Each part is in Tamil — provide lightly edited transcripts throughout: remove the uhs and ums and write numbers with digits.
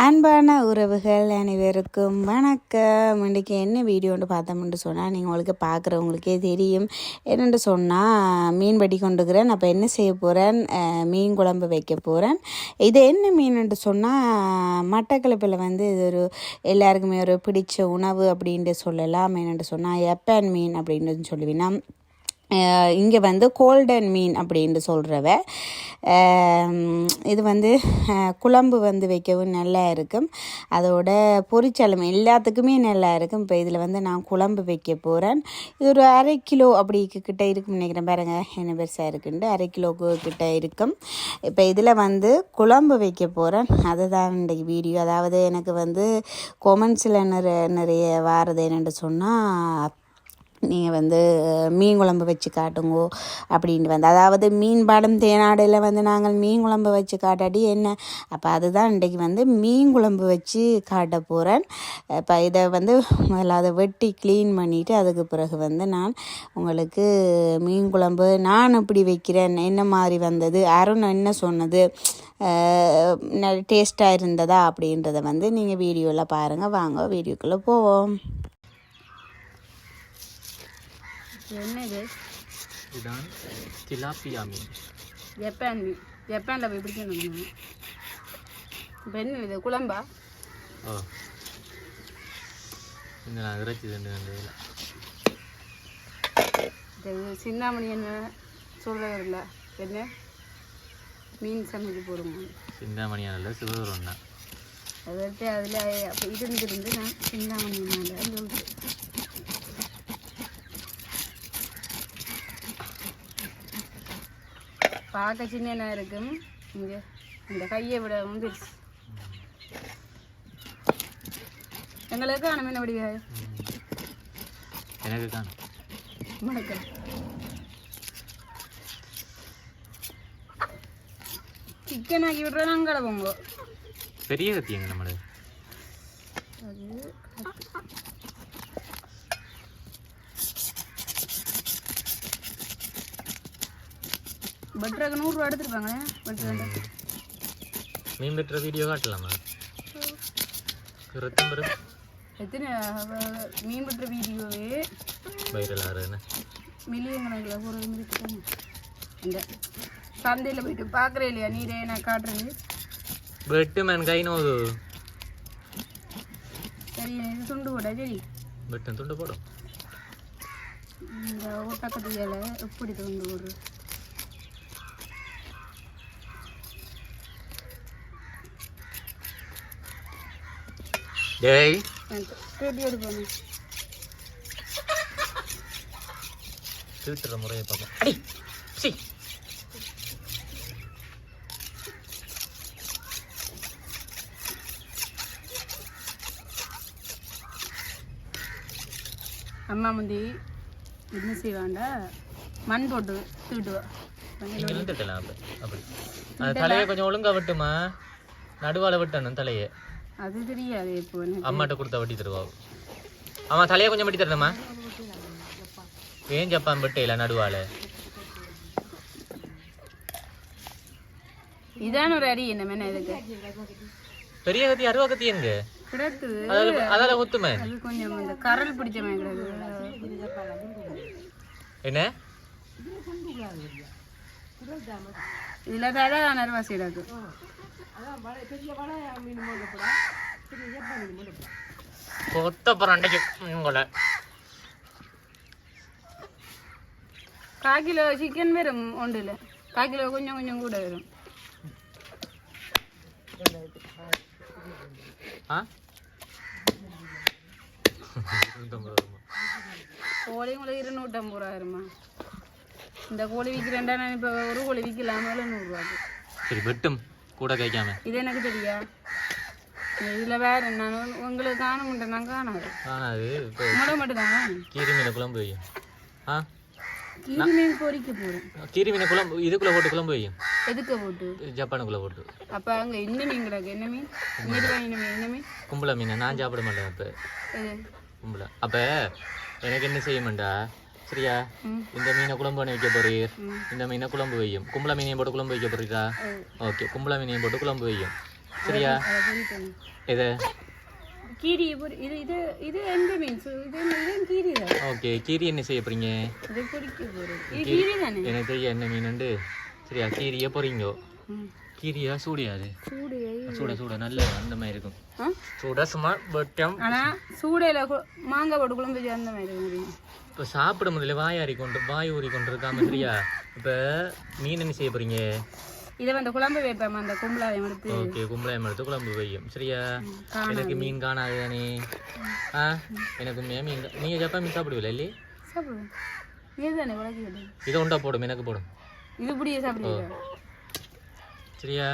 அன்பான உறவுகள் அனைவருக்கும் வணக்கம். இன்றைக்கி என்ன வீடியோன்னு பார்த்தோம்னு சொன்னால் நீங்கள் உங்களுக்கு பார்க்குறவங்களுக்கே தெரியும். என்னென்னு சொன்னால் மீன் வடி கொண்டுக்கிறேன். அப்போ என்ன செய்ய போகிறேன், மீன் குழம்பு வைக்க போகிறேன். இது என்ன மீனுன்ட்டு சொன்னால் மட்டக்களப்பில் இது ஒரு எல்லாருக்குமே ஒரு பிடிச்ச உணவு அப்படின்ட்டு சொல்லலாம். என்னென்னு சொன்னால் எப்பன் மீன் அப்படின்னு சொல்லுவீங்கன்னா, இங்கே கோல்டன் மீன் அப்படின்ட்டு சொல்கிறவ. இது குழம்பு வைக்கவும் நல்லா இருக்கும். அதோட பொரிச்சாலும் எல்லாத்துக்குமே நல்லா இருக்கும். இப்போ இதில் நான் குழம்பு வைக்க போகிறேன். இது ஒரு 1/2 கிலோ அப்படி கிட்ட இருக்குன்னு நினைக்கிறேன். பாருங்க என்ன பெருசாக இருக்குன்ட்டு 1/2 கிலோக்கு கிட்ட இருக்கும். இப்போ இதில் குழம்பு வைக்க போகிறேன். அதுதான் இன்றைக்கு வீடியோ. அதாவது எனக்கு கொமெண்ட்ஸில் நிறைய வாரது என்னென்னு சொன்னால், நீங்கள் மீன் குழம்பு வச்சு காட்டுங்கோ அப்படின்ட்டு அதாவது மீன் பாடம் தேனாடையில் நாங்கள் மீன் குழம்பு வச்சு காட்டாடி என்ன. அப்போ அதுதான் இன்றைக்கி மீன் குழம்பு வச்சு காட்ட போகிறேன். இப்போ இதை முதல்ல அதை வெட்டி க்ளீன் பண்ணிவிட்டு அதுக்கு பிறகு நான் உங்களுக்கு மீன் குழம்பு நான் எப்படி வைக்கிறேன், என்ன மாதிரி வந்தது, அருண் என்ன சொன்னது, டேஸ்ட்டாக இருந்ததா அப்படின்றத நீங்கள் வீடியோவில் பாருங்கள். வாங்க வீடியோக்குள்ளே போவோம். என்ன இது? இதுதான் திலாப்பியா மீன். ஜப்பான் மீன். ஜப்பானில் போய் பிடிக்கணும். இப்போ என்ன இது, குழம்பா? ஓ, இந்த நான் இறைச்சி ரெண்டு இது சின்னாமணி என்ன சொல்கிறது இல்லை, என்ன மீன் சமைச்சு போடுங்க. சிந்தாமணியானில் சிவகுருன்னா அதை அதில் அப்போ இருந்திருந்து நான் சின்னாமணி சொல்கிறேன். பார்க்க சின்ன இருக்கும். இங்கே இந்த கையை விட வந்துருச்சு. எங்களுக்கு காணும் என்ன வடிவா எனக்கு காணும். வணக்கம். சிக்கன் ஆக்கி விட்றா நாங்கள் போங்க. பெரிய கத்தியங்க நம்மளது. அது பட்டருக்கு 100 ரூபா எடுத்துருப்பாங்க. மீன் வெட்டுற வீடியோ காட்டலாமா? எத்தனை மீன் வெட்டுற வீடியோவே வைரல் ஆறுன்னு மில்லியன் கணக்கில் போகிற மாதிரி இந்த சந்தையில் போயிட்டு பார்க்குறேன் இல்லையா, நீரே நான் காட்டுறது. வெட்டு மேன் கை நோது. சரி, இது துண்டு போட. சரி, வெட்டு துண்டு போடும். இந்த ஒட்டக்கத்தியால் எப்படி துண்டு போடுறது? டேய் தீட்டுற முறையை பார்ப்போம். அடி சி அம்மா முந்தி என்ன செய்வாண்டா, மண் போட்டு தீட்டுவா. திட்டலாம் அப்படி. அது தலையை கொஞ்சம் ஒழுங்கா விட்டுமா, நடுவால விட்டணும் தலையை. அது தெரியாது. இப்போ அம்மாட்ட கொடுத்தா வட்டி தருவா. அம்மா தலையை கொஞ்சம் வட்டி தரணுமா? ஏன் ஜப்பான் வெட்டையில நடுவால இதான் ஒரு அடி. என்ன மேன இதுக்கு பெரிய கத்தி அருவா கத்தி எங்க கிடக்குது? அதால ஒத்துமே அது கொஞ்சம் இந்த கரல் பிடிச்ச மாதிரி கிடக்குது. என்ன இதில் தான் நர்வாசி கிடக்கு. கால் கிலோ சிக்கன் வரும் ஒன்றில். 1/4 கிலோ கொஞ்சம் கொஞ்சம் கூட வரும். கோழி உங்களுக்கு 250 ரூபா வருமா? இந்த கோழி விற்கிறேன்டா. நான் இப்போ ஒரு கோழி விற்கலாம் 700 சரி, வெட்டும் கூட கைக்காம. இது எனக்கு தெரியா? இதில் வேற நான் உங்களுக்கு காண மாட்டேன். நான் காணாது முளை மட்டும்தான். கீரி மீன் குழம்பு வையும். கீரி மீன் பொரிக்க போகிறேன். கீரி மீன் குழம்பு இதுக்குள்ளே போட்டு குழம்பு வையும். எதுக்கு போட்டு? ஜப்பானுக்குள்ளே போட்டு. அப்போ அங்கே என்ன மீன் கிடக்கு? என்ன மீன்? என்ன மீன்? கும்பளை மீன். நான் சாப்பிட மாட்டேன். அப்போ கும்பளை. அப்போ எனக்கு என்ன செய்ய மாட்டா? சரியா, இந்த மீனை குழம்பு பண்ணி வைக்க போறீர். இந்த மீனை குழம்பு வையும். கும்பளை மீனையும் போட்டு குழம்பு வைக்க போறீரா? ஓகே, கும்பளை மீனையும் போட்டு குழம்பு வையும். சரியா இது கீரி இது இது இது எந்த மீன்ஸ் இது கீரி தான். ஓகே கீரி என்ன செய்ய போறீங்க? இது பொரிக்க போறோம். இது கீரி தானே? எனக்கு தெரியும் என்ன மீனுண்டு. சரியா கீரியை பொரிங்க. கீரியா சூடியாது? சூட நல்ல அந்த மாதிரி இருக்கும். சூட சும்மா வெட்டம். ஆனால் சூடையில் மாங்காய் போட்டு குழம்பு வச்சு அந்த மாதிரி இருக்கும். இப்போ சாப்பிட முதல்ல வாய் ஊறி கொண்டு இருக்காம. சரியா இப்போ மீன் என்ன செய்ய போறீங்க? இதை வந்து குழம்பு வைப்பேன். அந்த கும்பலாயம் எடுத்து. ஓகே கும்பலாயம் எடுத்து குழம்பு வையும். சரியா எனக்கு மீன் காணாது தானே? எனக்கு மீன் நீங்கள் ஜப்பா மீன் சாப்பிடுவில்ல இல்லையே? சாப்பிடுவேன். இது தானே குழந்தை இதை உண்டா போடும் எனக்கு போடும். இது இப்படியே சாப்பிடுவீங்க? சரியா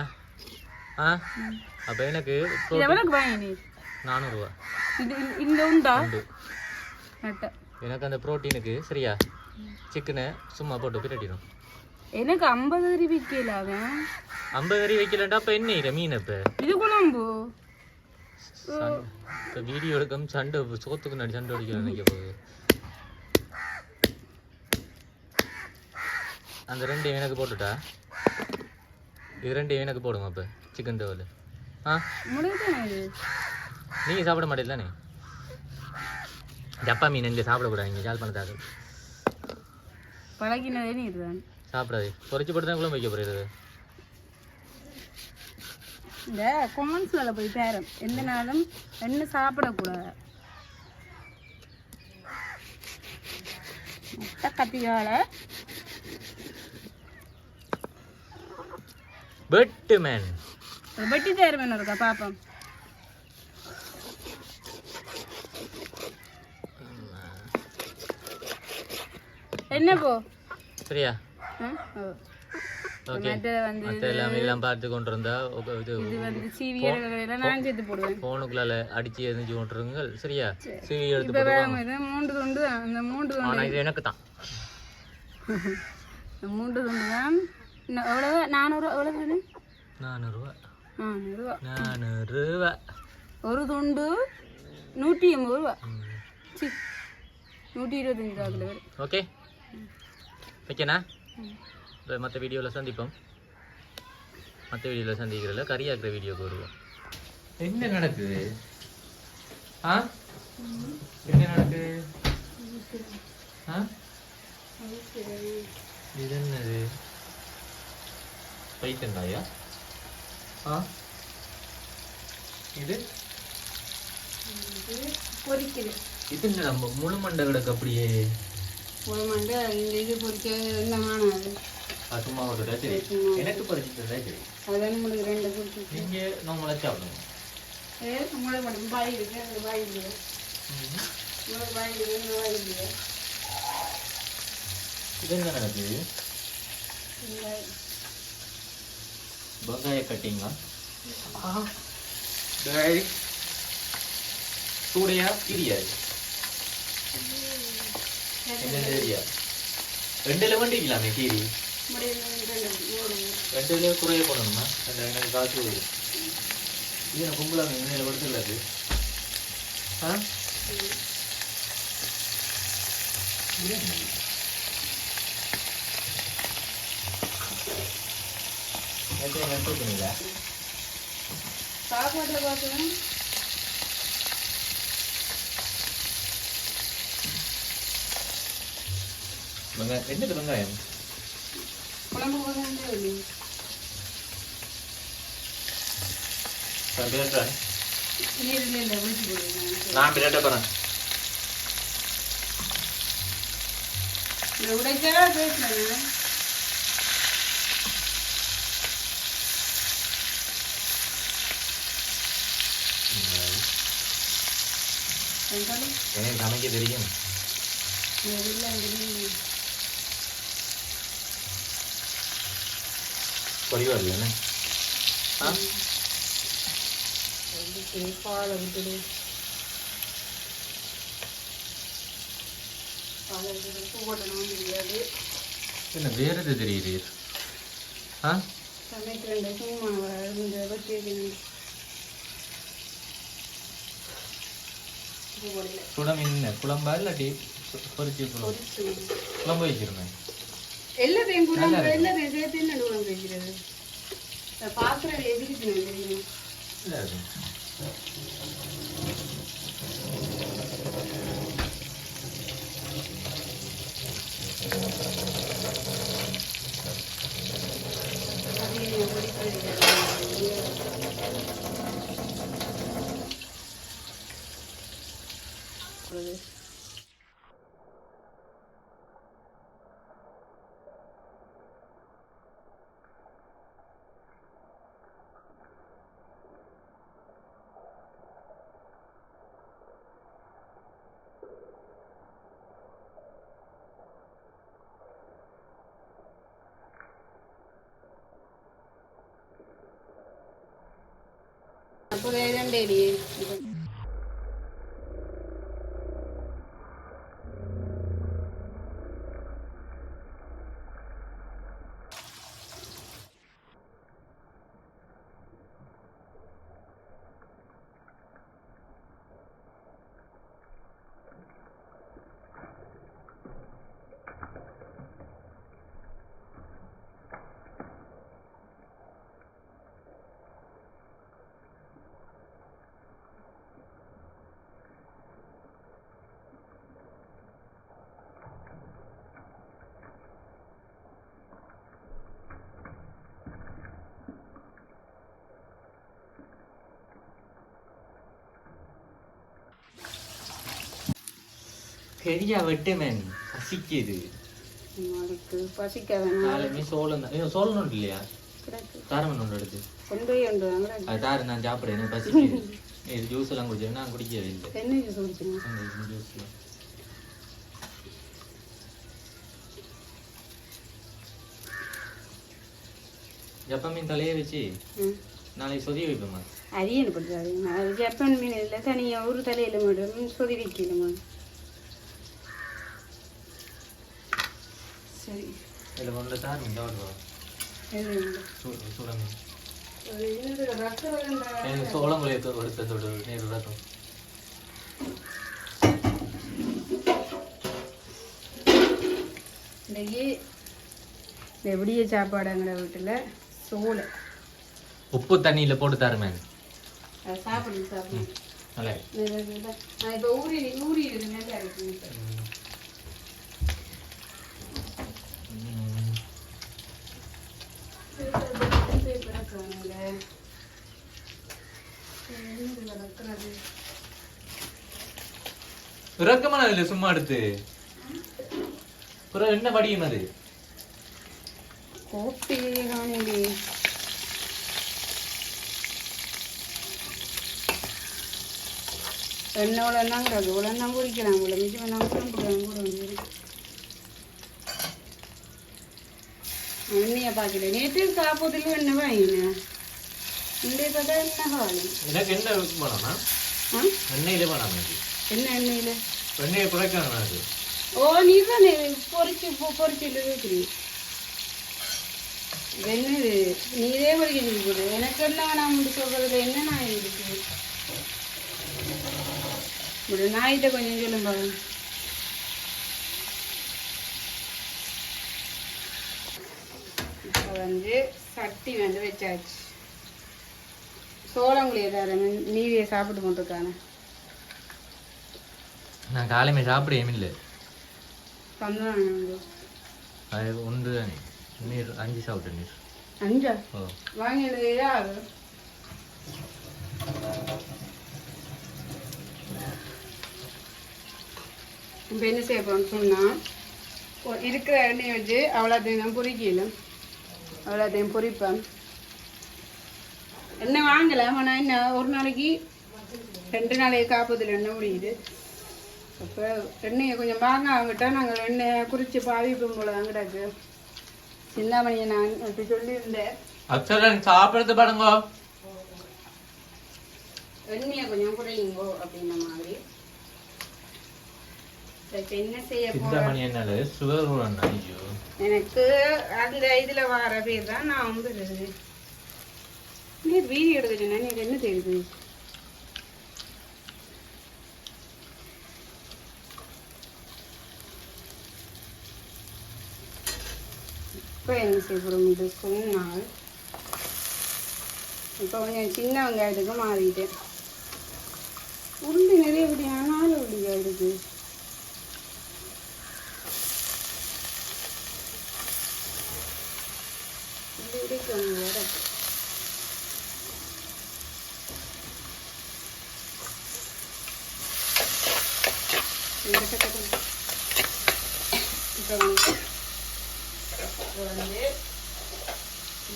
அப்போ எனக்கு எவ்வளோக்கு வாங்கி? 400 ரூபா. இது இந்த உண்டா? எனக்கு அந்த ப்ரோட்டீனுக்கு. சரியா சிக்கனை சும்மா போட்டு பிரட்டிடும். எனக்கு 50 கறி வைக்கல. அவன் 50 கறி வைக்கலண்டா அப்போ என்ன மீன்? இப்போ இது குழம்பு இப்போ வீடியோ எடுக்கும் சண்டை சோத்துக்கு நடி சண்டை அடிக்க நினைக்க போகுது. அந்த 2 எனக்கு போட்டுட்டா இது 2 எனக்கு போடுங்க. அப்போ சிக்கன் டவல் நீங்கள் சாப்பிட மாட்டேது தானே? ஜப்பா மீன் இங்கே சாப்பிடக்கூடாது. இங்கே ஜால் பண்ணதாக பழகினதே நீர் தான் சாப்பிடாது. பொறிச்சு போட்டு தான் குழம்பு வைக்க போகிறது. இந்த கொமன்ஸ்ல போய் பேரம் எந்த நாளும் என்ன சாப்பிடக்கூடாது. முட்டை கத்தியால பெட்டுமேன் வெட்டி தேர்மேன் இருக்கா பாப்போம். என்ன போ சரியா ஓகே வந்து எல்லாம் பார்த்து கொண்டு இருந்தா இது வந்து சிவி எல்லாம் நான் சேர்த்து போடுவேன். போனுக்குள்ளால அடிச்சு எரிஞ்சு கொண்டுருங்க. சரியா சிவி எடுத்து இப்போ 3 துண்டு. அந்த 3 துண்டு இது எனக்கு தான். 3 துண்டு தான். எவ்வளவு? 400. எவ்வளவு? 400 ரூபா. 400 ரூபா. ஒரு துண்டு 180 ரூபா. 125 ரூபா. ஓகே ஓகேண்ணா. மற்ற வீடியோவில் சந்திப்போம். மற்ற வீடியோவில் சந்திக்கிறதில்ல கறியாக்குற வீடியோக்கு வருவோம். என்ன நடக்குது? என்ன நடக்குது? இது என்னது? பைத்தங்காயா? இது இது என்ன முழு மண்டை கிடக்கு அப்படியே? முழு மண்டை இந்த இது பொறிக்க என்னமானது? சும்மா விட்டுட்டா சரி. எனக்கு பறிச்சுட்டு சரி. அதுதான் உங்களுக்கு 2 பொறிச்சு. நீங்கள் நம்மளை சாப்பிடுங்க. உங்களை மட்டும் பாய் இருக்கு. அந்த பாய் இல்லையா? உங்களுக்கு பாய் இருக்கு. பாய் இல்லையா? இது என்ன நடக்குது? வெங்காய கட்டிங்கா? சூடையா கிரியாது? என்ன தெரியா? 2 வண்டிக்கலாமே கீரி. 2 குறைய போடணுமா? எனக்கு காசு வருது. இது நான் கும்பலாக இன்னையில கொடுத்துருக்காது. பண்ணிங்களா சாப்பாட்டில் பார்க்கணும். என்னது வெங்காயம்? குழம்பு போதும். நான் பிரியாட்ட போறேன். உடைச்சா பேசுறேன். எனக்கு சமைக்க தெரியும். பொறிவா இல்லைண்ணே? பாலை விட்டுடு. பாலை விட்டு போட்டணும் தெரியாது. என்ன வேற எது தெரியுது? சமைக்கிறேன் சும்மா இந்த பற்றி குழம்பு என்ன குழம்பா இல்லாட்டி பொரிச்சு குழம்பு வைக்கிறேன். எல்லாத்தையும் குழம்பு எல்லாத்தையும் சேர்த்து என்ன குழம்பு வைக்கிறது? பாத்திரம் எதிர்க்கு நல்லா இருக்கும். അപ്പോൾ രണ്ടേരി பெரியா வெட்டு மேன் பசிக்குது. அதுக்கு பசிக்க வேணும். காலையுமே சோளம் தான். சோளம் உண்டு இல்லையா? தாரமன் ஒன்று எடுத்து கொண்டு போய் ஒன்று அது தாரு, நான் சாப்பிட எனக்கு பசிக்குது. இது ஜூஸ் எல்லாம் குடிச்சேன், நான் குடிக்கவே இல்லை. என்ன ஜூஸ் குடிச்சுங்க? ஜூஸ்லாம் ஜப்பா மீன் தலையை வச்சு நாளைக்கு சொதி வைப்போமா? அரியன் படுறாரு. அது ஜப்பான் மீன் இல்லை, தனியாக ஒரு தலையில் மட்டும் சொதி வைக்கணுமா? சரி, இதில் கொண்டு தார் மீன் தான் சூட மீன் சோளம் எடுத்த தொடு நேரு ரத்தம். இன்றைக்கி எப்படியே சாப்பாடுங்கிற வீட்டில் சோளை உப்பு தண்ணியில் போட்டு தாரு மேன். சாப்பிடுங்க சாப்பிடுங்க. நல்லா நான் இப்போ ஊறி இருக்கு நல்லா இருக்கு. இறக்கமான அதுல சும்மா எடுத்து என்ன படியும் அது கோப்பி காணி எண்ணெய் என்னங்கிறது உலகம் குடிக்கலாம். உள்ள மிச்சம் வேணாம் கூட வந்து எண்ணெயை பார்க்கல. நேற்று சாப்பிட்றதுல எண்ணெய் வாங்கினேன். இன்றைய பார்த்தா எண்ணெய் காலி. எனக்கு என்ன வேணாமா? எண்ணெயில வேணாமா? என்ன எண்ணெயில்? எண்ணெயை குறைக்கணும் அது. ஓ, நீ தானே பொறிச்சுட்டு இருக்கிறீ. என்னது நீதே பொறிக்கிறது போடு. எனக்கு என்ன வேணாம் சொல்றதுல என்ன நாய் இருக்கு? ஒரு நாய்கிட்ட கொஞ்சம் சொல்லும் பாருங்க. இப்போ வந்து சட்டி வந்து வச்சாச்சு. சோளங்குழியை தரேன், நீதியை சாப்பிட்டு கொண்டிருக்கானே. நான் காலையுமே சாப்பிடவே இல்லை. தந்தாங்க அது ஒன்று தானே நீர் 5 சாப்பிட்டு நீர் 5 ஓ வாங்கினது யாரு? இப்போ என்ன செய்ய போகிறோம்னு சொன்னால் இருக்கிற எண்ணெயை வச்சு அவ்வளோத்தையும் தான் பொறிக்கல. அவ்வளோத்தையும் பொறிப்பேன். எண்ணெய் வாங்கலை, ஆனால் என்ன ஒரு நாளைக்கு 2 நாளைக்கு காப்பதில் எண்ணெய் முடியுது. அப்போ எண்ணெயை கொஞ்சம் வாங்க வாங்கிட்டா நாங்கள் எண்ணெயை குறித்து பாவிப்போம் போல வாங்கிட்டாக்கு. சிந்தாமணியை நான் அப்படி சொல்லியிருந்தேன். அக்ஷரன் சாப்பிடுறது பாருங்க, எண்ணெயை கொஞ்சம் குறையுங்கோ அப்படின்ன மாதிரி. என்ன செய்ய சிந்தாமணி என்னால சுகர் ஐயோ எனக்கு அந்த இதுல வர பேர் தான் நான் வந்து நீ வீடியோ எடுக்க சொன்னா நீ என்ன தெரியுது? இப்போ என்ன செய்ய போகிறோம்? இது சொன்னால் இப்போ கொஞ்சம் சின்ன வெங்காயத்துக்கு மாறிட்டேன். உருளி நிறைய விடியா 4 உருளியா இருக்கு. இப்போ வந்து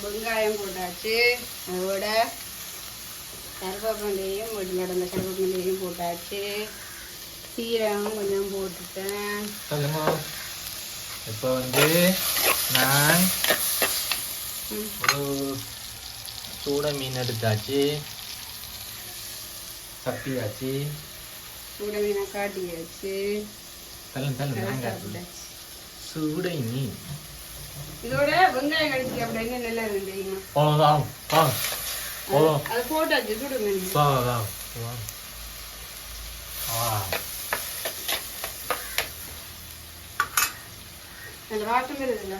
வெங்காயம் போட்டாச்சு, அதோட கருவேப்பிலையும் வீட்டில் நடந்த கருவேப்பிலையும் போட்டாச்சு, சீரகம் கொஞ்சம் போட்டுட்டேன். இப்போ வந்து நான் ஒரு சூட மீன் எடுத்தாச்சு, கப்பியாச்சு, சூட மீனை காட்டியாச்சு, சூடை மீன். இதோட வெங்காயம் கடிச்சு அப்படின்னு நல்லா இருந்தீங்க. அது போட்டாச்சு சுடு மீன். அந்த வாட்டம் இருக்குல்ல.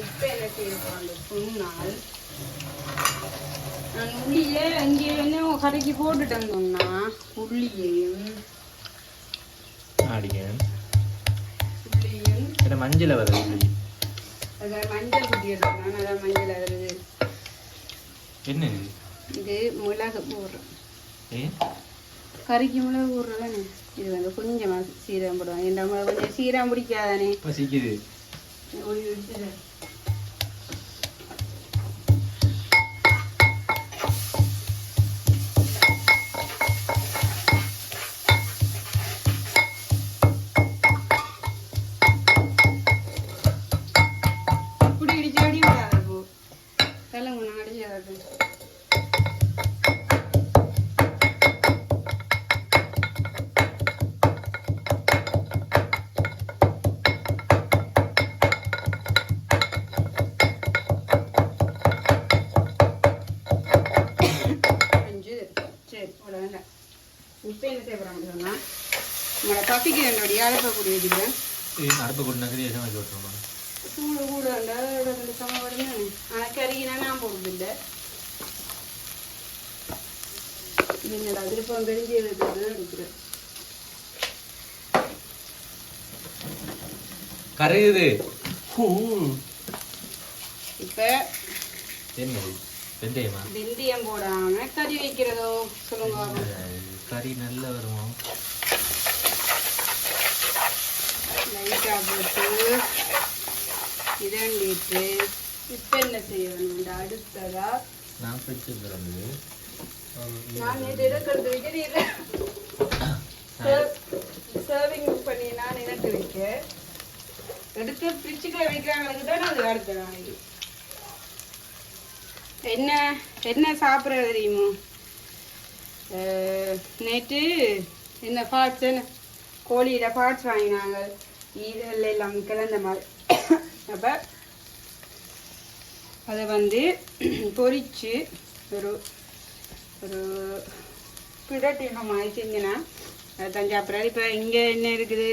இப்போ என்ன செய்யறாங்க சொன்னால், நான் உள்ளியே இங்கே என்ன கடைக்கு போட்டுட்டேன்னு சொன்னா உள்ளியையும் மஞ்சள் வருது. அதான் மஞ்சள் குட்டி எடுத்துக்கலாம். அதான் மஞ்சள் வருது. என்ன இது மிளகு போடுறோம், கறிக்கு மிளகு போடுறதானே. இது வந்து கொஞ்சமாக சீரகம் போடுவாங்க. என் மிளகு கொஞ்சம் சீரகம் பிடிக்காதானே. பசிக்குது. இப்போ என்ன செய்யப்படுறாங்க சொன்னால், நம்மளோட பசிக்கு என்னுடைய அழைப்பக்கூடிய வச்சுக்கிறேன். அடுப்பு கூட நகரியாக வச்சுருவோம். சூடு கூட ரெண்டு சமம் வருங்க. ஆனால் கறினா நான் போடுறதில்லை. இது என்னடா திருப்பம் தெரிஞ்சு இருக்கிறேன். கரையுது. இப்போ என்னது வெந்தயமா? வெந்தயம் போடாம கறி வைக்கிறதோ சொல்லுங்க. கறி நல்லா வருமா? லைட்டாக போட்டு இதண்டிட்டு இப்போ என்ன செய்யணும்? அடுத்ததா நான் பிடிச்சி பிறந்து நான் நேற்று எடுக்கிறது வைக்கிறேன். சர்விங் பண்ணி நான் எனக்கு வைக்க எடுத்து ஃப்ரிட்ஜுக்குள்ள வைக்கிறாங்களுக்கு தான் அது அடுத்த நாளைக்கு. என்ன என்ன சாப்பிட்றது தெரியுமோ? நேற்று என்ன பார்ட்ஸ், என்ன கோழியில் பார்ட்ஸ் வாங்கினாங்க, ஈரல் எல்லாம் கிளந்த மாதிரி. அப்போ அதை வந்து பொரித்து ஒரு ஒரு பிடட்டின மாதிரி செஞ்சினா அது தஞ்சாப்புறம். இப்போ இங்கே என்ன இருக்குது?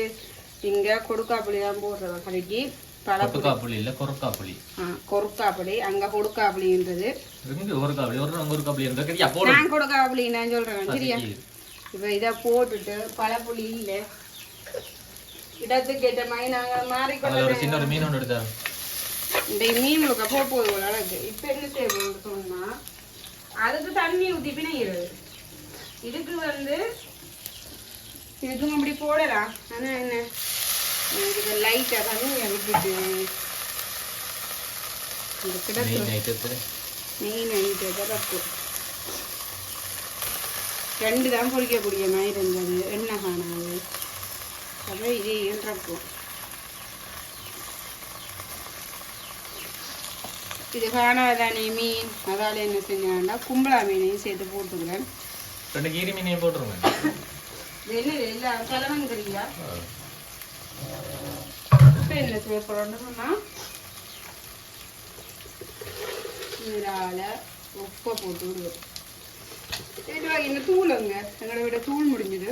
இங்கே கொடுக்காப்புளி தான் போடுறவ கடைக்கு. பழப்புளி இல்லை கொறுக்காப்புளி. கொறுக்காப்புளி, அங்கே கொடுக்காப்புளின்றது. நான் கொடுக்காப்புளி நான் சொல்கிறேன் சரியா. இப்போ இதை போட்டுட்டு பழப்புளி இல்லை இடத்துக்கு ஏற்ற மாதிரி நாங்கள் மாறிக்கொள்ள மீன் ஒன்று எடுத்தா இந்த மீனுக்கு போகுது ஒரு அளவுக்கு. இப்போ என்ன செய்யணும் சொன்னால், அதுக்கு தண்ணி ஊற்றி பிணைகிறது. இதுக்கு வந்து இதுக்கும் அப்படி போடலாம். ஆனால் என்ன இதுக்கு லைட்டாக தண்ணியை விட்டுட்டு இந்த கிடக்கு மெயின் ஐட்டத்தை ரப்பு 2 தான் பொரிக்கக்கூடிய மாதிரி இருந்தது. எண்ணெய் காணாது. அப்போ இதையும் ரப்போம். இது காணாதானே மீன், அதால் என்ன செஞ்சாங்கன்னா கும்பலா மீனையும் சேர்த்து போட்டுக்கிறேன். 2 கீரி மீனையும் போட்டுருங்க. என்ன இல்லை கிழவன் கறியா. இப்போ என்ன செய்ய போகிறோம்னு சொன்னால், இதால் உப்பை போட்டு விடுவோம். இந்த தூளுங்க எங்களோட விட தூள் முடிஞ்சுது.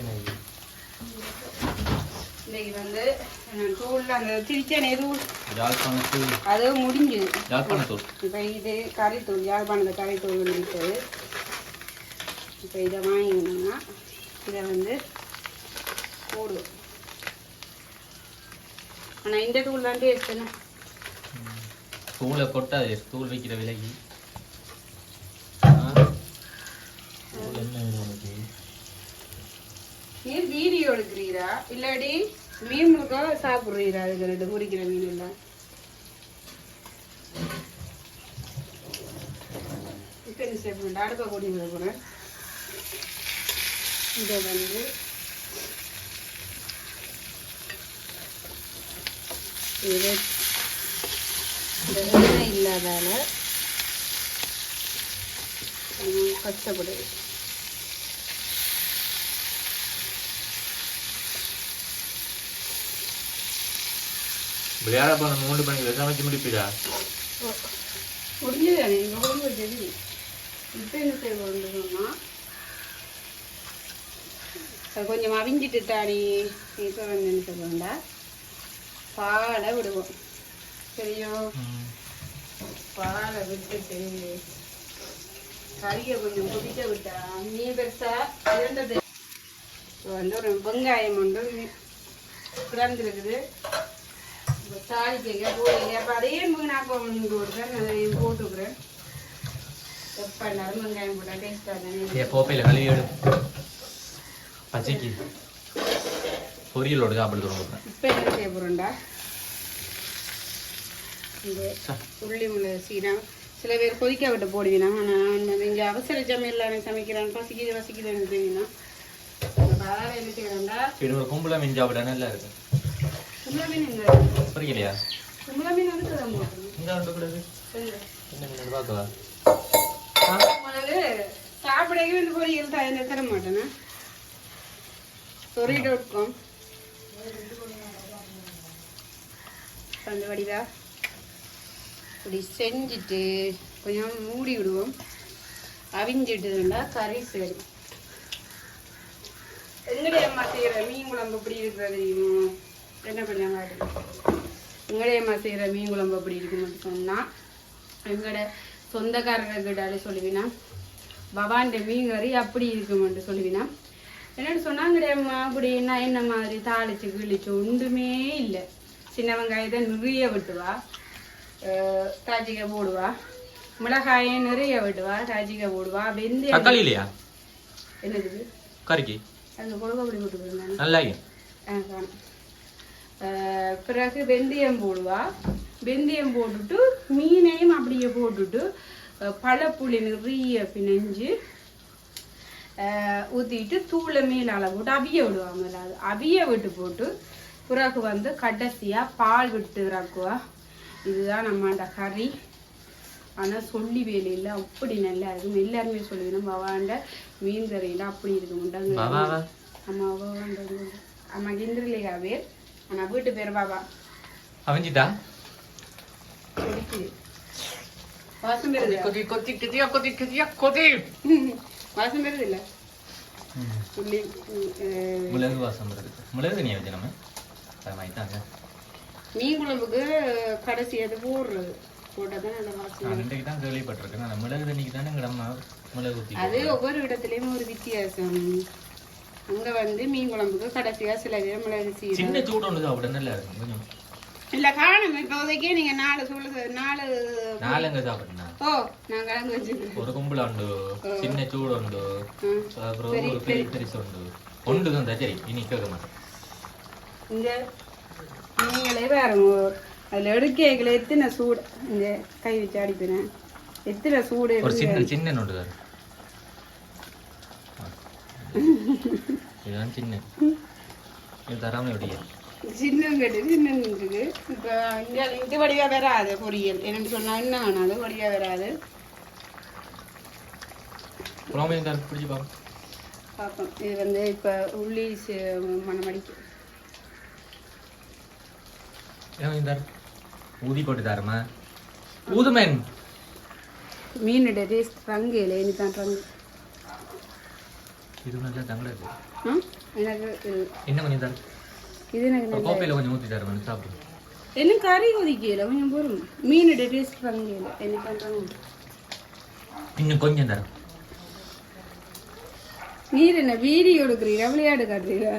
எனக்கு இன்னைக்கு வந்து தூள் அந்த திருச்சனை தூள் யாழ்ப்பாணத்தூள் அது முடிஞ்சுது. யாழ்ப்பாணத்தூள் இப்போ இது கறித்தூள் யாழ்ப்பாணத்து கறித்தூள் இருக்குது. இப்போ இதை வாங்கினோம்னா இதை வந்து போடுவோம். ஆனால் இந்த தூள் தான் டேஸ்ட் என்ன தூளை கொட்டாது தூள் வைக்கிற விலைக்கு என்ன வேணும் உனக்கு நீர் வீடியோ எடுக்கிறீரா இல்லாடி மீன் முழுக்க சாப்பிட்றீரா அதுக்கு ரெண்டு பொரிக்கிற மீன் எல்லாம் இப்போ என்ன செய்ய அடுப்பை கொண்டு போகிறேன். இதை வந்து இது இந்த எண்ணெய் இல்லாதால கஷ்டப்படுது. விளையாட போன 3 மணிக்கு சமைச்சு முடிப்பீடா முடிஞ்சது நீங்கள் குழம்பு வச்சது. இப்போ என்ன செய்வோம்னா கொஞ்சம் அவிஞ்சிட்டு தாடி இப்போ வந்து என்ன செய்வோம்டா பாலை விடுவோம். சரியோ பாலை விட்டுட்டு கறியை கொஞ்சம் குடிக்க விட்டா நீ பெருசா இருந்தது வந்து ஒரு வெங்காயம் ஒன்று கிடந்துருக்குது. இப்போ தாளிக்க போடுங்க. அப்போ அதையும் வீணாக்கம் கொடுக்குறேன் அதையும் போட்டுக்கிறேன். எப்போ எல்லாரும் வெங்காயம் போட்டால் டேஸ்டாக தானே கோப்பையில் கழுவி எடு பச்சைக்கு பொரியலோடு சாப்பிட தொடங்க. இப்போ என்ன செய்ய போகிறோம்டா இந்த உள்ளி முளை சீரம் சில பேர் கொதிக்க விட்டு போடுவீனா. ஆனால் இங்கே அவசர சமையல் சமைக்கிறான் வசிக்குதுன்னு தெரியுங்கன்னா அதனால் என்ன செய்யறோம்டா சரி ஒரு கும்பலா மீன் சாப்பிட நல்லா இருக்கும். கும்பல மீன் எங்கே புரியலையா கும்பல மீன் வந்து தான் போட்டணும். இந்த கூடாது என்ன மீன் பார்க்கவா உங்களுக்கு சாப்பிடவே வந்து பொரியல் தான் தர மாட்டேன்னா சொரி.com அந்த வடிவா இப்படி செஞ்சுட்டு கொஞ்சம் மூடி விடுவோம். அவிஞ்சிட்டுதுன்னா கறி சரி. எங்களுடைய அம்மா செய்கிற மீன் குழம்பு எப்படி இருக்கிறது தெரியுமோ என்ன பண்ணாங்க எங்களுடைய அம்மா செய்கிற மீன் குழம்பு எப்படி இருக்குன்னு சொன்னால் எங்களோட சொந்தக்காரர்கிட்டாலே சொல்லுவீனா பவாண்ட மீன் கறி அப்படி இருக்குமென்று சொல்லுவீனா. என்னென்னு சொன்னாங்கடைய அம்மா அப்படின்னா என்ன மாதிரி தாளிச்சு கிழிச்சு ஒன்றுமே இல்லை. சின்ன வெங்காயத்தை நிறைய விட்டுவா, தாஜிக்காய் போடுவா, மிளகாயை நிறைய விட்டுவா, தாஜிக்காய் போடுவா, வெந்தயம் தக்காளி இல்லையா என்னது கறிக்கு அது கொழுக்க அப்படி போட்டு நல்லா காணும். பிறகு வெந்தயம் போடுவா, வெந்தயம் போட்டுட்டு மீனையும் அப்படியே போட்டுட்டு பழப்புளி நிறைய பிணைஞ்சு ஊற்றிட்டு தூளை மேலால போட்டு அவிய விடுவாங்க. அது அவிய விட்டு போட்டு பிறகு வந்து கடைசியாக பால் விட்டு இறக்குவா. இதுதான் நம்மாண்ட கறி. ஆனால் சொல்லி வேலையில் அப்படி நல்லா இருக்கும். எல்லாருமே சொல்லுவீங்க பவாண்ட மீன் கறியில் அப்படி இருக்க மாட்டாங்க. அம்மா பவாண்ட அம்மா கிந்திரிலேகா பேர். ஆனால் வீட்டு பேர் பாபா அவஞ்சிட்டா வாசம் வருது வாசம் வருது இல்லை மிளகு வாசம் வருது. மிளகு நீ வச்சு நம்ம வாங்கிட்டாங்க மீன் குழம்புக்கு கடைசி அது போடுறது போட்டால் தான் நல்ல வாசம். அன்றைக்கு தான் கேள்விப்பட்டிருக்கேன் நான். மிளகு தண்ணிக்கு தானே நம்ம மிளகு ஊற்றி அது ஒவ்வொரு இடத்துலையும் ஒரு வித்தியாசம். அங்கே வந்து மீன் குழம்புக்கு கடைசியாக சில பேர் மிளகு சீரகம் சின்ன சூடு ஒன்று சாப்பிட நல்லா இருக்கும் கொஞ்சம் இல்லை காணும். இப்போதைக்கே நீங்கள் 4 சொல்லுது 4 எங்கே சாப்பிடுனா ஓ நான் கலந்து வச்சுருக்கேன். ஒரு கும்பல உண்டு, சின்ன சூடு உண்டு, அப்புறம் ஒரு பெரிய பெருசு உண்டு. ஒன்று தான் சரி இனி கேட்க மாட்டேன். இங்கே நீங்களே பாருங்க அதில் எடுக்கல எத்தனை சூடு இந்த கை வச்சு அடிப்பினேன் எத்தனை சூடு. ஒரு சின்ன நோட்டு தான் இதுதான் சின்ன இது தராமல் எப்படியா சின்னம் கட்டு சின்னம் இருக்குது. இப்போ இங்கே இது வடிவாக வராது பொரியல் என்னென்னு சொன்னால் என்ன ஆனாலும் வடிவாக வராது. பிடிச்சி பார்ப்போம். இது வந்து இப்போ உள்ளி மணமடிக்கு ஊதி போட்டு தரமா ஊதுமேன் மீனோட டேஸ்ட் ரங்கு இல்லை எனக்கான் ரங்கு இது நல்லா தங்கடா இருக்கு. எனக்கு என்ன கொஞ்சம் தர இது எனக்கு ஒரு நல்லா கோப்பையில் கொஞ்சம் ஊற்றி தருவேன் சாப்பிடு. என்ன கறி கொதிக்கல கொஞ்சம் போரும் மீனோட டேஸ்ட் பண்ணல என்ன பண்ணுறாங்க. இன்னும் கொஞ்சம் தரேன். நீர் என்ன வீடியோ எடுக்கிறீரா விளையாடு காட்டுறீரா?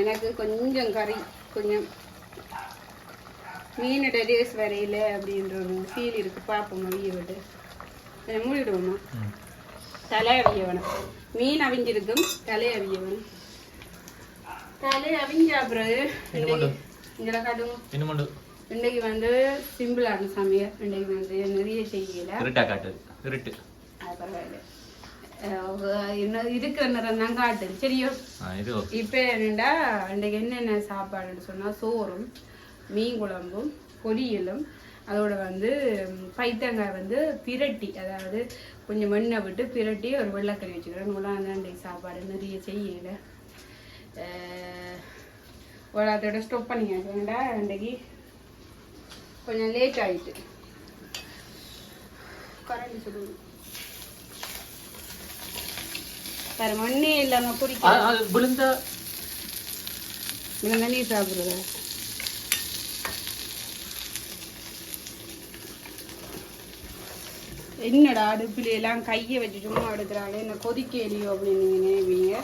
எனக்கு கொஞ்சம் கறி கொஞ்சம் மீனோட டேஸ்ட் வரையில அப்படின்ற ஒரு ஃபீல் இருக்கு. பார்ப்போம் அவிய விட்டு மூடிடுவோமா? தலை அவிய வேணும். மீன் அவிஞ்சிருக்கும், தலை அவிய வேணும். தலை அவிஞ்சா பிறகு இங்கே காட்டும். இன்னைக்கு வந்து சிம்பிளான சமையல். இன்னைக்கு வந்து நிறைய செய்யல. பரவாயில்ல, இன்னும் இருக்கிற நேரம் தான் காட்டு சரியோ. இப்போ என்னண்டா இன்றைக்கு என்னென்ன சாப்பாடுன்னு சொன்னால் சோறும் மீன் குழம்பும் பொரியலும் அதோட வந்து பைத்தங்காய் வந்து பிரட்டி, அதாவது கொஞ்சம் எண்ணெய் விட்டு பிரட்டி ஒரு வெள்ளைக்கறி வச்சுக்கிறேன். இவ்வளோ இன்றைக்கு சாப்பாடு நிறைய செய்யலை. அதோட ஸ்டொப் பண்ணிக்கேன்டா. இன்றைக்கு கொஞ்சம் லேட் ஆகிட்டு கரண்டி சொல்லுவோம். வேற மண்ணே இல்லாம குடிக்க நீ சாப்பிடுற. என்னடா அடுப்புல எல்லாம் கையை வச்சு சும்மா எடுக்கிறாங்க, என்ன கொதிக்க எலியோ அப்படின்னு நீங்க நினைப்பீங்க.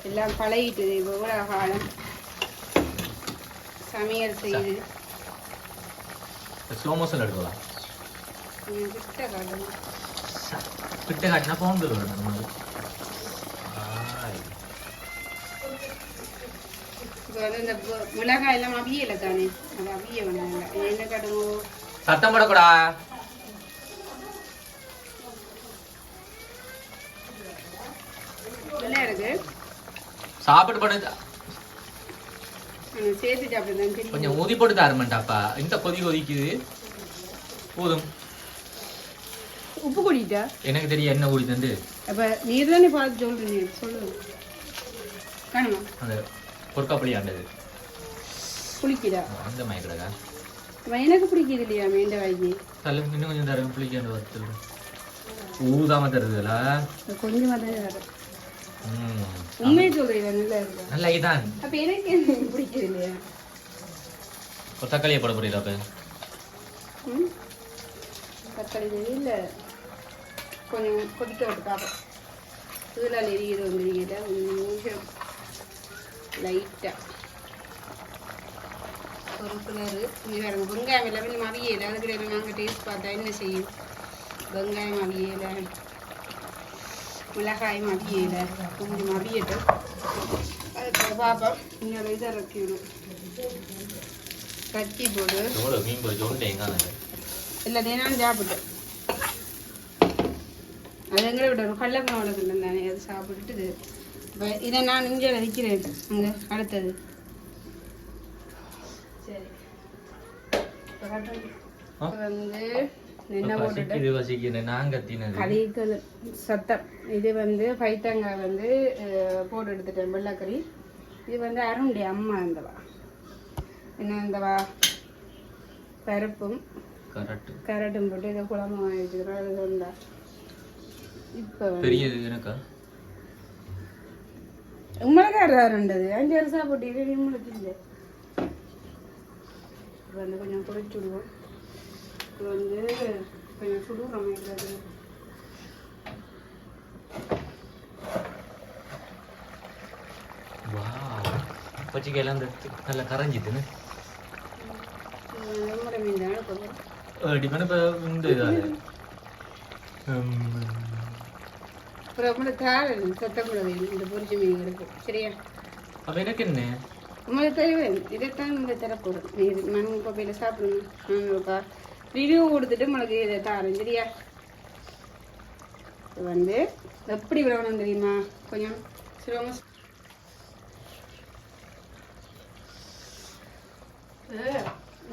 எல்லாம் பழகிட்டு இவ்வளோ காலம் சமையல் செய்யுது. ஸ்லோ மோஷன் எடுக்கலாம். கிட்ட காட்டணும். கிட்ட காட்டினா போகுது. இப்போ வந்து இந்த மிளகாய் எல்லாம் அவியலை தானே, அது அவிய வேணாங்க. என்ன காட்டணும்? சத்தம் போடக்கூடா. நல்லா இருக்கு. சாப்பாடு பண்ணுது சேர்த்து சாப்பிடுறேன். கொஞ்சம் ஊதி போட்டு தரமாட்டாப்பா. இந்த கொதிக்குது போதும். உப்பு குடிட்டா எனக்கு தெரியும் என்ன ஊடி தந்து. அப்ப நீர் தானே பார்த்து சொல்றீங்க, சொல்லுங்க. காணுமா அந்த பொற்காப்பள்ளி ஆண்டது புளிக்குதா? அந்த மயக்கடா எனக்கு பிடிக்குது இல்லையா மேண்ட வாங்கி. தள்ளு இன்னும் கொஞ்சம் தரும் புளிக்காண்டு வறுத்தல் ஊதாம தருதுல கொஞ்சமா தான் தரும். உண்மையை சொல்றீங்க, நல்லா இருக்கு. நல்லா இதான். அப்ப எனக்கு பிடிக்குது இல்லையா? ஒரு தக்காளியை போட போறீங்களா? அப்ப தக்காளி இல்லை கொஞ்சம் கொதிக்க விட்டு பார்ப்போம். இதெல்லாம் எரியுது வந்துருக்கீங்க கொஞ்சம் லைட்டாக ஒரு கிணறு. இங்கே வேறு வெங்காயம் எல்லாமே நம்ம அவியலை. அதுக்கிடையில் நாங்கள் டேஸ்ட் பார்த்தா என்ன செய்யும்? வெங்காயம் அவியலை, மிளகாயும் அவியலை, கொஞ்சம் அவியட்டும். அதுக்கு பார்ப்போம். இன்னொரு இதை இறக்கிவிடும். கட்டி போடு எல்லாத்தையும் நான் சாப்பிட்டேன். அது எங்களை விட ஒரு கடலமாவில் தானே, அது சாப்பிட்டுட்டு இதை நான் இங்கே வைக்கிறேன். அங்கே அடுத்தது சரி வந்து என்ன போட்டுட்டு கறிகள் சத்தம். இது வந்து பைத்தங்காய் வந்து போட்டு எடுத்துட்டேன் வெள்ளைக்கறி. இது வந்து அருண்டைய அம்மா இருந்தவா என்ன இருந்தவா பருப்பும் கரட்டும் போட்டு இதை குழம்பு வாங்கி வச்சுக்கிறோம். அது சொந்தா இப்போ பெரியது எனக்கா உங்களுக்கு யாருண்டது 5 வருஷம் போட்டு உங்களுக்கு இல்லை. இப்போ வந்து கொஞ்சம் குறைச்சி விடுவோம். இப்போ வந்து கொஞ்சம் சுடுறோம். பச்சைக்காயெல்லாம் நல்லா கரைஞ்சிட்டுன்னு மீன் தானே போகிறோம். டிஃபன் இப்போ இந்த இதால் அப்புறம் கூட காரம் சத்தப்பட வேணும். இந்த பொரிச்ச மீன் இருக்கும் சரியா? அப்போ எனக்கு என்ன உங்களுக்கு தெரியும். இதைத்தான் நம்ம தரப்போகிறோம். இது நாங்கள் இப்போ போயிட்டு சாப்பிடுங்க. நாங்கள்ப்பா ரிவ்யூ கொடுத்துட்டு உங்களுக்கு இதை தாரோம் சரியா? இது வந்து எப்படி விடணும் தெரியுமா? கொஞ்சம் சிரமம்.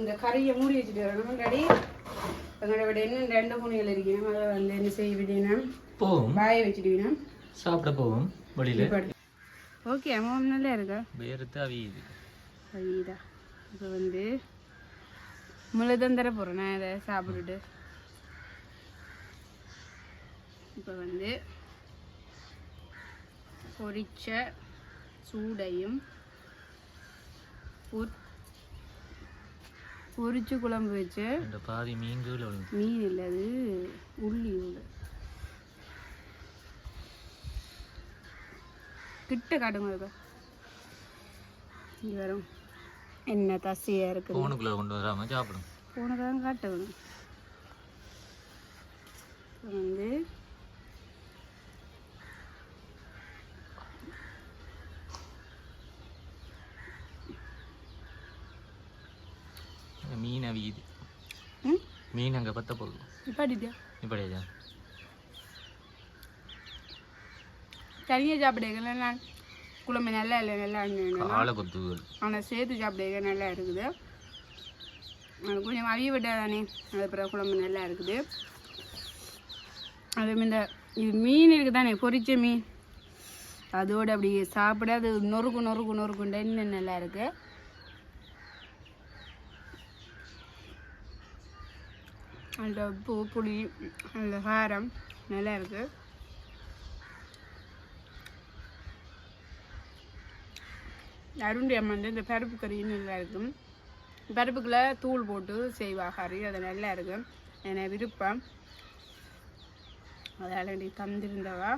இந்த கறியை மூடி வச்சுட்டு வரணும். முன்னாடி எங்களோட விட இன்னும் 2 மூணிகள் இருக்கணும். அதை வந்து என்ன செய்ய விட்டீங்கன்னா போவோம், வாயை வச்சுட்டீங்கன்னா சாப்பிட போவோம் வெளியில். ஓகே அம்மா நல்லா இருக்கா? வேறுத்து அவியுது அவியுதா? இப்போ வந்து முளைதான் தர போகிறேன் நான் இதை சாப்பிட்டுட்டு. இப்போ வந்து பொரிச்ச சூடையும் பொரிச்சு குழம்பு வச்சு இந்த பாதி மீன்கள் மீன் இல்லை அது உள்ளி உள்ள கிட்ட காட்டுங்க இங்கே வரும் என்ன தசியாக இருக்குது ஃபோனுக்குள்ளே கொண்டு வராமல் சாப்பிடும் போனதான் காட்டணும் வந்து மீன் அவியுது மீன் அங்கே பற்ற போகுது நிப்பாட்டிட்டியா இப்படியா தனியாக சாப்பிடுங்க நான் குழம்பு நல்லா இல்லை நல்லா காலை கொத்துகள் ஆனால் சேர்த்து சாப்பிடுங்க நல்லா இருக்குது அது கொஞ்சம் அவிய விட்டால் தானே அது அப்புறம் குழம்பு நல்லா இருக்குது அது இந்த இது மீன் இருக்குது தானே பொரிச்ச மீன் அதோடு அப்படி சாப்பிட அது நொறுக்குண்டா இன்னும் நல்லா இருக்கு அதில் உப்பு புளி அதில் காரம் நல்லா இருக்கு அருண்டி அம்மா வந்து இந்த பருப்பு கறி நல்லா இருக்கும் பருப்புக்குள்ளே தூள் போட்டு செய்வா கறி அது நல்லா இருக்கும் எனக்கு விருப்பம் அதால் நீ தந்திருந்தவா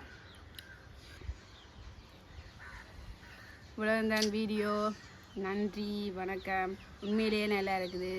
இவ்வளோதான் வீடியோ நன்றி வணக்கம் உண்மையிலேயே நல்லா இருக்குது